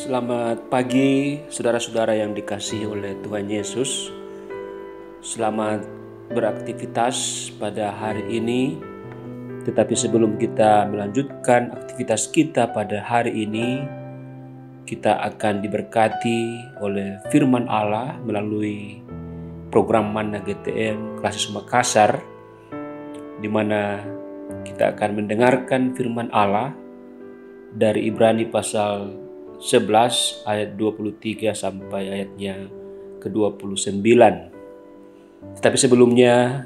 Selamat pagi, saudara-saudara yang dikasihi oleh Tuhan Yesus. Selamat beraktivitas pada hari ini. Tetapi sebelum kita melanjutkan aktivitas kita pada hari ini, kita akan diberkati oleh firman Allah melalui program Manna GTM Klasis Makassar, di mana kita akan mendengarkan firman Allah dari Ibrani pasal 11 ayat 23 sampai ayatnya ke-29. Tetapi sebelumnya,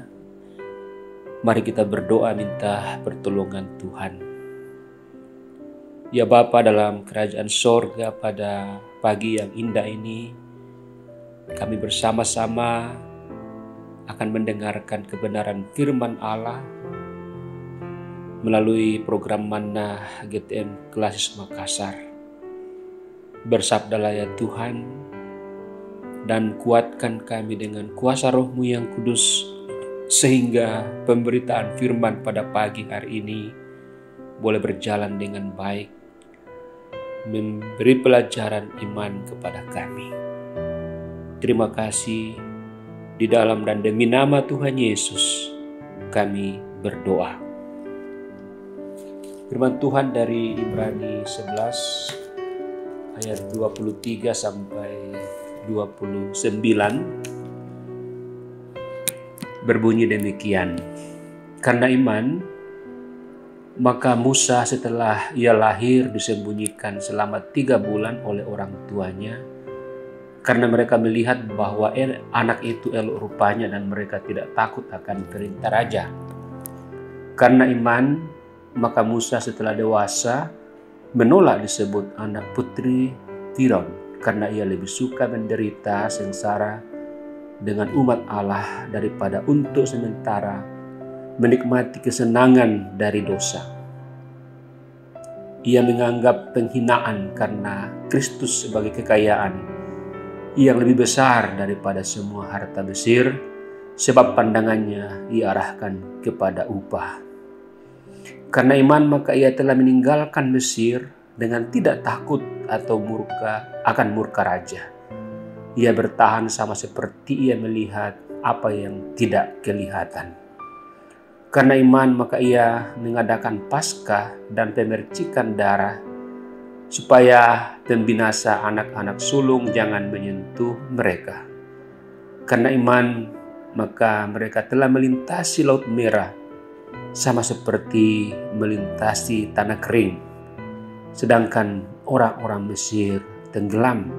mari kita berdoa minta pertolongan Tuhan. Ya Bapa dalam kerajaan sorga, pada pagi yang indah ini, kami bersama-sama akan mendengarkan kebenaran firman Allah melalui program Manna GTM Klasis Makassar. Bersabdalah ya Tuhan, dan kuatkan kami dengan kuasa Roh-Mu yang kudus, sehingga pemberitaan firman pada pagi hari ini boleh berjalan dengan baik, memberi pelajaran iman kepada kami. Terima kasih, di dalam dan demi nama Tuhan Yesus kami berdoa. Firman Tuhan dari Ibrani 11 ayat 23 sampai 29 berbunyi demikian. Karena iman, maka Musa setelah ia lahir disembunyikan selama 3 bulan oleh orang tuanya, karena mereka melihat bahwa anak itu elok rupanya dan mereka tidak takut akan perintah raja. Karena iman, maka Musa setelah dewasa menolak disebut anak putri Firaun, karena ia lebih suka menderita sengsara dengan umat Allah daripada untuk sementara menikmati kesenangan dari dosa. Ia menganggap penghinaan karena Kristus sebagai kekayaan yang lebih besar daripada semua harta Mesir, sebab pandangannya diarahkan kepada upah. Karena iman, maka ia telah meninggalkan Mesir dengan tidak takut atau akan murka raja. Ia bertahan sama seperti ia melihat apa yang tidak kelihatan. Karena iman, maka ia mengadakan Paskah dan pemercikan darah, supaya pembinasa anak-anak sulung jangan menyentuh mereka. Karena iman, maka mereka telah melintasi Laut Merah, sama seperti melintasi tanah kering, sedangkan orang-orang Mesir tenggelam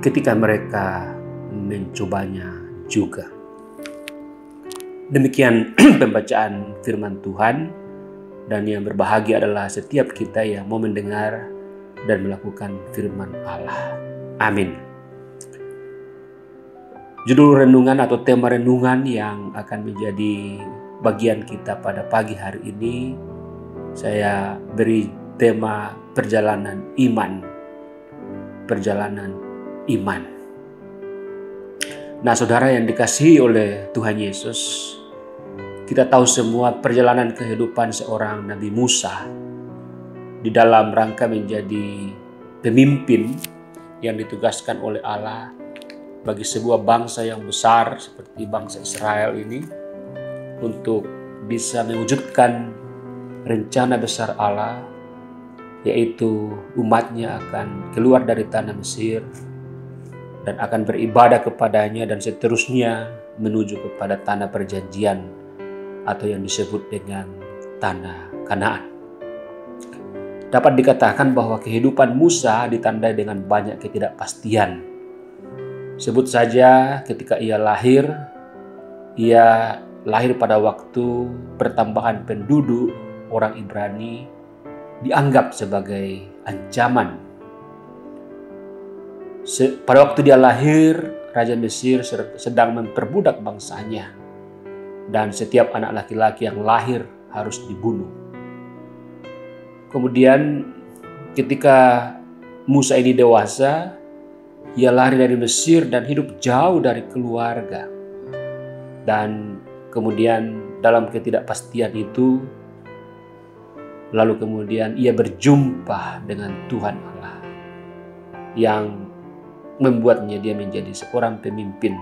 ketika mereka mencobanya juga. Demikian pembacaan firman Tuhan, dan yang berbahagia adalah setiap kita yang mau mendengar dan melakukan firman Allah. Amin. Judul renungan atau tema renungan yang akan menjadi bagian kita pada pagi hari ini, saya beri tema perjalanan iman. Perjalanan iman. Nah, saudara yang dikasihi oleh Tuhan Yesus, kita tahu semua perjalanan kehidupan seorang Nabi Musa di dalam rangka menjadi pemimpin yang ditugaskan oleh Allah bagi sebuah bangsa yang besar seperti bangsa Israel ini, untuk bisa mewujudkan rencana besar Allah, yaitu umatnya akan keluar dari tanah Mesir dan akan beribadah kepadanya, dan seterusnya menuju kepada tanah perjanjian atau yang disebut dengan tanah Kanaan. Dapat dikatakan bahwa kehidupan Musa ditandai dengan banyak ketidakpastian. Sebut saja ketika ia lahir pada waktu pertambahan penduduk orang Ibrani dianggap sebagai ancaman. Pada waktu dia lahir, Raja Mesir sedang memperbudak bangsanya, dan setiap anak laki-laki yang lahir harus dibunuh. Kemudian ketika Musa ini dewasa, ia lari dari Mesir dan hidup jauh dari keluarga. Dan kemudian dalam ketidakpastian itu, lalu kemudian ia berjumpa dengan Tuhan Allah. yang membuatnya dia menjadi seorang pemimpin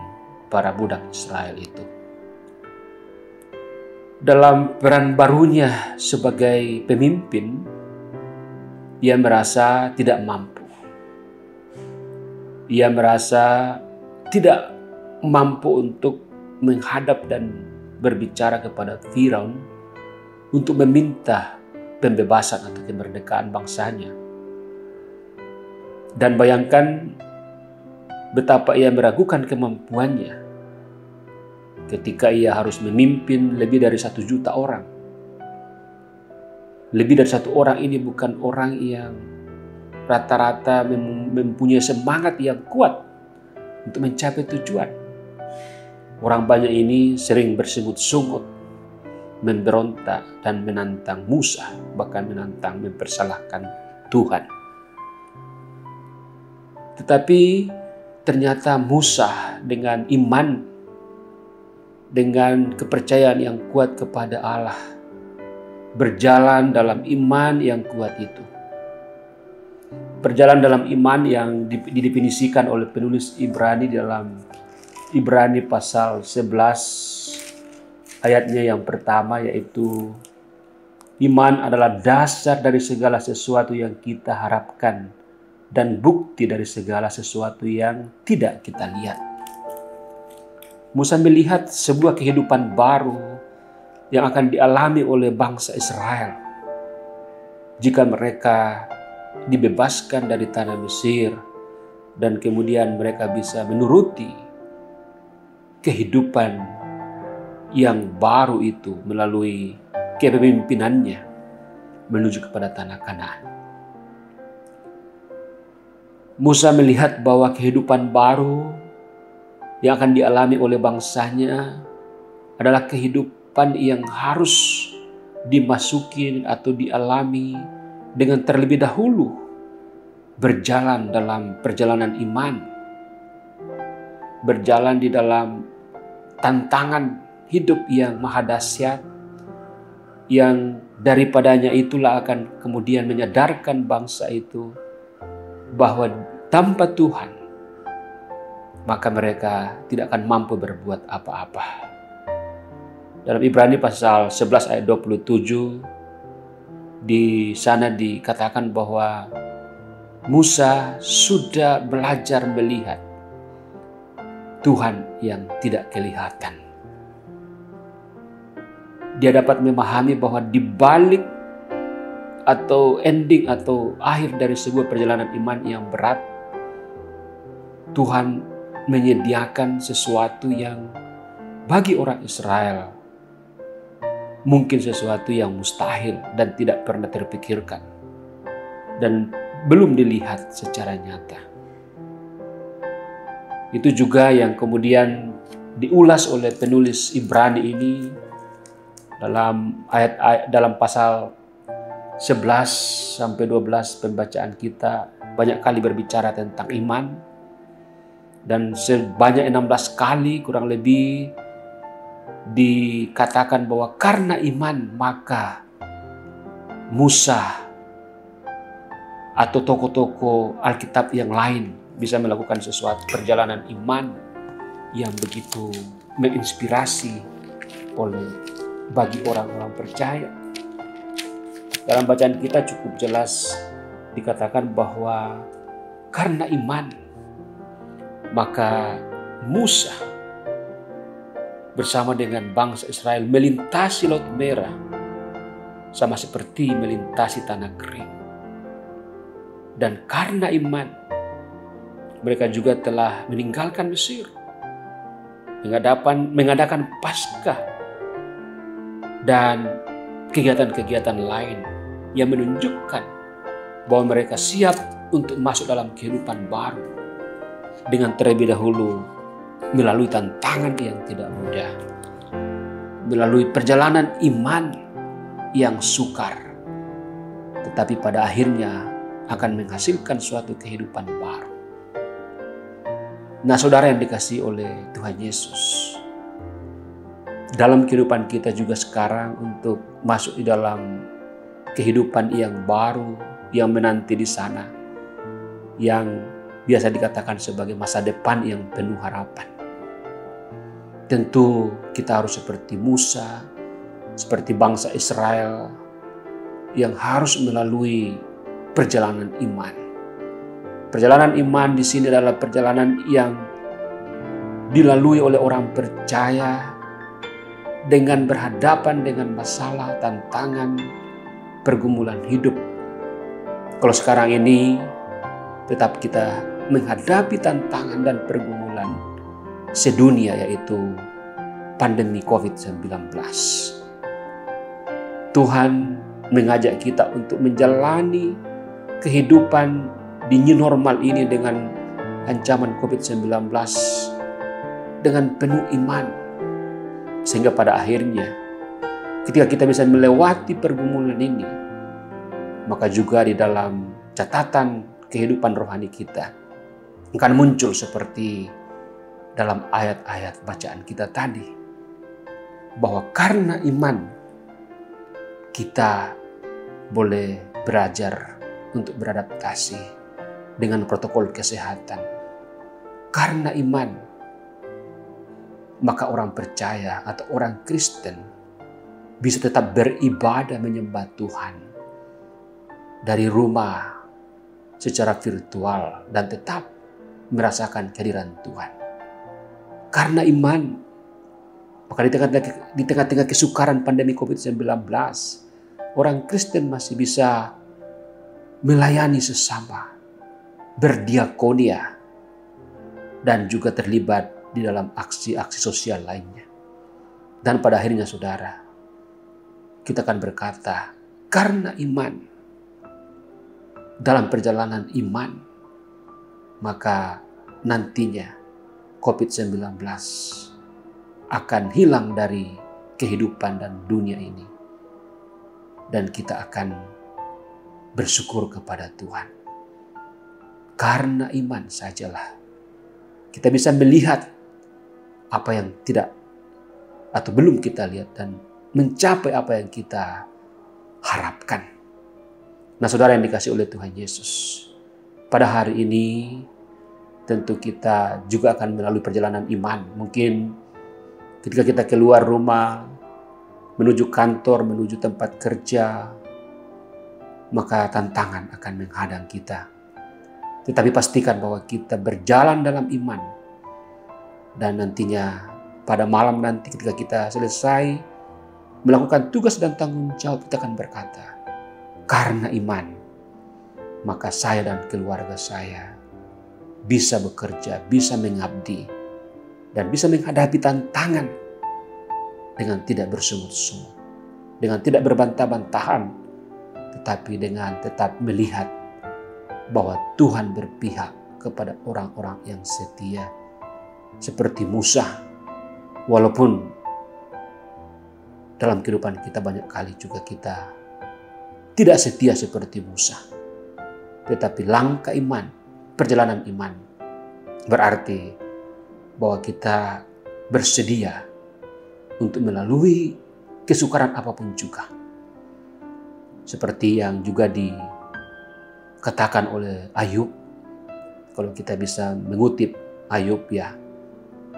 para budak Israel itu. Dalam peran barunya sebagai pemimpin, ia merasa tidak mampu. Ia merasa tidak mampu untuk menghadap dan berbicara kepada Firaun untuk meminta pembebasan atau kemerdekaan bangsanya. Dan bayangkan betapa ia meragukan kemampuannya ketika ia harus memimpin lebih dari 1 juta orang. Lebih dari 1 orang ini bukan orang yang rata-rata mempunyai semangat yang kuat untuk mencapai tujuan. Orang banyak ini sering bersungut-sungut, memberontak dan menantang Musa, bahkan menantang mempersalahkan Tuhan. Tetapi ternyata Musa dengan iman, dengan kepercayaan yang kuat kepada Allah, berjalan dalam iman yang kuat itu. Berjalan dalam iman yang didefinisikan oleh penulis Ibrani dalam Ibrani pasal 11 ayatnya yang pertama, yaitu iman adalah dasar dari segala sesuatu yang kita harapkan dan bukti dari segala sesuatu yang tidak kita lihat. Musa melihat sebuah kehidupan baru yang akan dialami oleh bangsa Israel jika mereka dibebaskan dari tanah Mesir dan kemudian mereka bisa menuruti kehidupan yang baru itu melalui kepemimpinannya menuju kepada tanah Kanaan. Musa melihat bahwa kehidupan baru yang akan dialami oleh bangsanya adalah kehidupan yang harus dimasuki atau dialami dengan terlebih dahulu berjalan dalam perjalanan iman, berjalan di dalam tantangan hidup yang maha dahsyat, yang daripadanya itulah akan kemudian menyadarkan bangsa itu bahwa tanpa Tuhan maka mereka tidak akan mampu berbuat apa-apa. Dalam Ibrani pasal 11 ayat 27, di sana dikatakan bahwa Musa sudah belajar melihat Tuhan yang tidak kelihatan. Dia dapat memahami bahwa di balik atau ending atau akhir dari sebuah perjalanan iman yang berat, Tuhan menyediakan sesuatu yang bagi orang Israel mungkin sesuatu yang mustahil dan tidak pernah terpikirkan dan belum dilihat secara nyata. Itu juga yang kemudian diulas oleh penulis Ibrani ini dalam dalam pasal 11 sampai 12 pembacaan kita banyak kali berbicara tentang iman, dan sebanyak 16 kali kurang lebih dikatakan bahwa karena iman maka Musa atau tokoh-tokoh Alkitab yang lain bisa melakukan sesuatu perjalanan iman yang begitu menginspirasi bagi orang-orang percaya. Dalam bacaan kita cukup jelas dikatakan bahwa karena iman maka Musa bersama dengan bangsa Israel melintasi Laut Merah sama seperti melintasi tanah kering. Dan karena iman mereka juga telah meninggalkan Mesir, mengadakan Paskah dan kegiatan-kegiatan lain yang menunjukkan bahwa mereka siap untuk masuk dalam kehidupan baru dengan terlebih dahulu melalui tantangan yang tidak mudah, melalui perjalanan iman yang sukar, tetapi pada akhirnya akan menghasilkan suatu kehidupan baru. Nah, saudara yang dikasihi oleh Tuhan Yesus, dalam kehidupan kita juga sekarang untuk masuk di dalam kehidupan yang baru yang menanti di sana, yang biasa dikatakan sebagai masa depan yang penuh harapan. Tentu kita harus seperti Musa, seperti bangsa Israel yang harus melalui perjalanan iman. Perjalanan iman di sini adalah perjalanan yang dilalui oleh orang percaya dengan berhadapan dengan masalah, tantangan, pergumulan hidup. Kalau sekarang ini tetap kita menghadapi tantangan dan pergumulan sedunia, yaitu pandemi COVID-19. Tuhan mengajak kita untuk menjalani kehidupan di new normal ini dengan ancaman COVID-19 dengan penuh iman. Sehingga pada akhirnya ketika kita bisa melewati pergumulan ini, maka juga di dalam catatan kehidupan rohani kita akan muncul seperti dalam ayat-ayat bacaan kita tadi, bahwa karena iman kita boleh belajar untuk beradaptasi dengan protokol kesehatan. Karena iman, maka orang percaya atau orang Kristen bisa tetap beribadah menyembah Tuhan dari rumah secara virtual dan tetap merasakan kehadiran Tuhan. Karena iman, maka di tengah-tengah kesukaran pandemi COVID-19, orang Kristen masih bisa melayani sesama, berdiakonia, dan juga terlibat di dalam aksi-aksi sosial lainnya. Dan pada akhirnya saudara, kita akan berkata, karena iman, dalam perjalanan iman, maka nantinya COVID-19 akan hilang dari kehidupan dan dunia ini. Dan kita akan bersyukur kepada Tuhan. Karena iman sajalah kita bisa melihat apa yang tidak atau belum kita lihat dan mencapai apa yang kita harapkan. Nah, saudara yang dikasihi oleh Tuhan Yesus, pada hari ini tentu kita juga akan melalui perjalanan iman. Mungkin ketika kita keluar rumah, menuju kantor, menuju tempat kerja, maka tantangan akan menghadang kita. Tetapi pastikan bahwa kita berjalan dalam iman. Dan nantinya pada malam nanti ketika kita selesai melakukan tugas dan tanggung jawab, kita akan berkata, karena iman, maka saya dan keluarga saya bisa bekerja, bisa mengabdi, dan bisa menghadapi tantangan dengan tidak bersungut-sungut, dengan tidak berbantah-bantahan, tetapi dengan tetap melihat bahwa Tuhan berpihak kepada orang-orang yang setia. Seperti Musa, walaupun dalam kehidupan kita banyak kali juga kita tidak setia seperti Musa. Tetapi langkah iman, perjalanan iman, berarti bahwa kita bersedia untuk melalui kesukaran apapun juga. Seperti yang juga dikatakan oleh Ayub. Kalau kita bisa mengutip Ayub, ya,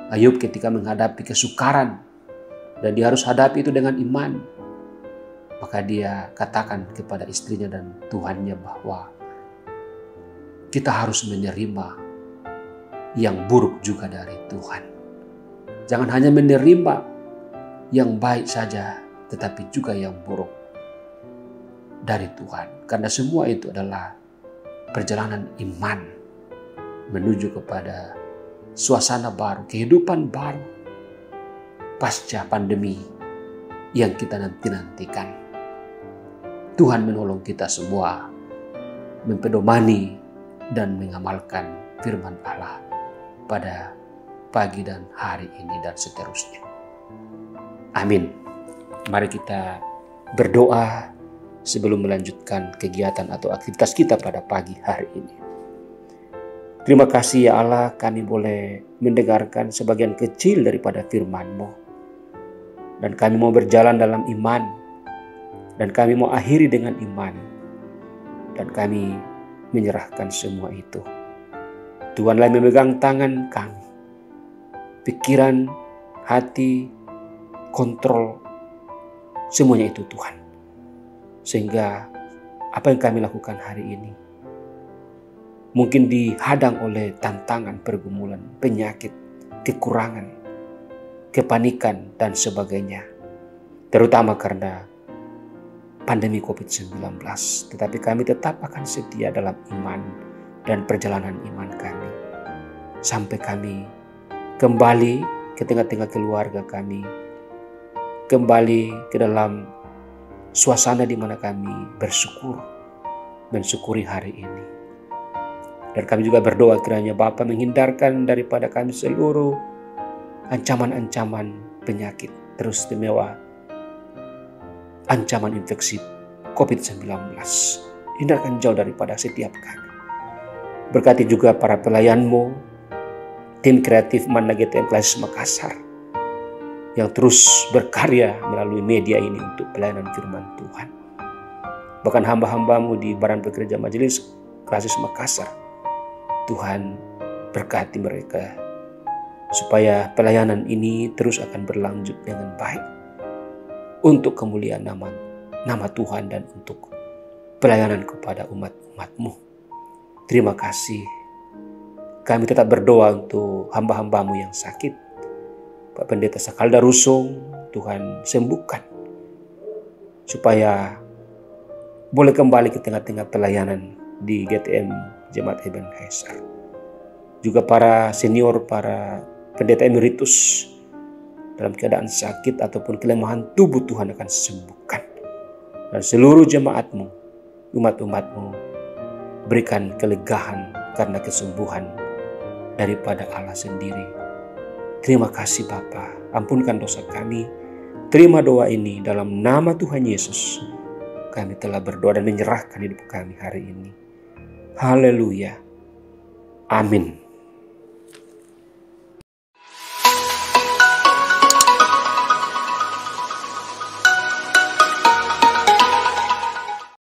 Ayub ketika menghadapi kesukaran dan dia harus hadapi itu dengan iman, maka dia katakan kepada istrinya dan Tuhannya bahwa kita harus menerima yang buruk juga dari Tuhan. Jangan hanya menerima yang baik saja, tetapi juga yang buruk dari Tuhan. Karena semua itu adalah perjalanan iman menuju kepada suasana baru, kehidupan baru pasca pandemi yang kita nantikan. Tuhan menolong kita semua mempedomani dan mengamalkan firman Allah pada pagi dan hari ini dan seterusnya. Amin. Mari kita berdoa sebelum melanjutkan kegiatan atau aktivitas kita pada pagi hari ini. Terima kasih ya Allah, kami boleh mendengarkan sebagian kecil daripada firman-Mu. Dan kami mau berjalan dalam iman. Dan kami mau akhiri dengan iman. Dan kami menyerahkan semua itu Tuhanlah yang memegang tangan kami. Pikiran, hati, kontrol, semuanya itu Tuhan. Sehingga apa yang kami lakukan hari ini mungkin dihadang oleh tantangan, pergumulan, penyakit, kekurangan, kepanikan, dan sebagainya. Terutama karena pandemi COVID-19. Tetapi kami tetap akan setia dalam iman dan perjalanan iman kami. Sampai kami kembali ke tengah-tengah keluarga kami. Kembali ke dalam suasana di mana kami bersyukur, mensyukuri hari ini. Dan kami juga berdoa kiranya Bapa menghindarkan daripada kami seluruh ancaman-ancaman penyakit, teristimewa ancaman infeksi COVID-19. Hindarkan jauh daripada setiap kami. Berkati juga para pelayan-Mu, tim kreatif Manna GTM Klasis Makassar, yang terus berkarya melalui media ini untuk pelayanan firman Tuhan. Bahkan hamba-hamba-Mu di Badan Pekerja Majelis Klasis Makassar, Tuhan berkati mereka supaya pelayanan ini terus akan berlanjut dengan baik untuk kemuliaan nama Tuhan dan untuk pelayanan kepada umat-umat-Mu. Terima kasih. Kami tetap berdoa untuk hamba-hamba-Mu yang sakit. Pak Pendeta Sakalda Rusung, Tuhan sembuhkan supaya boleh kembali ke tengah-tengah pelayanan di GTM Jemaat Ebenezer. Juga para senior, para pendeta emeritus dalam keadaan sakit ataupun kelemahan tubuh, Tuhan akan sembuhkan. Dan seluruh jemaat-Mu, umat-umat-Mu, berikan kelegaan karena kesembuhan daripada Allah sendiri. Terima kasih Bapa, ampunkan dosa kami. Terima doa ini dalam nama Tuhan Yesus. Kami telah berdoa dan menyerahkan hidup kami hari ini. Haleluya. Amin.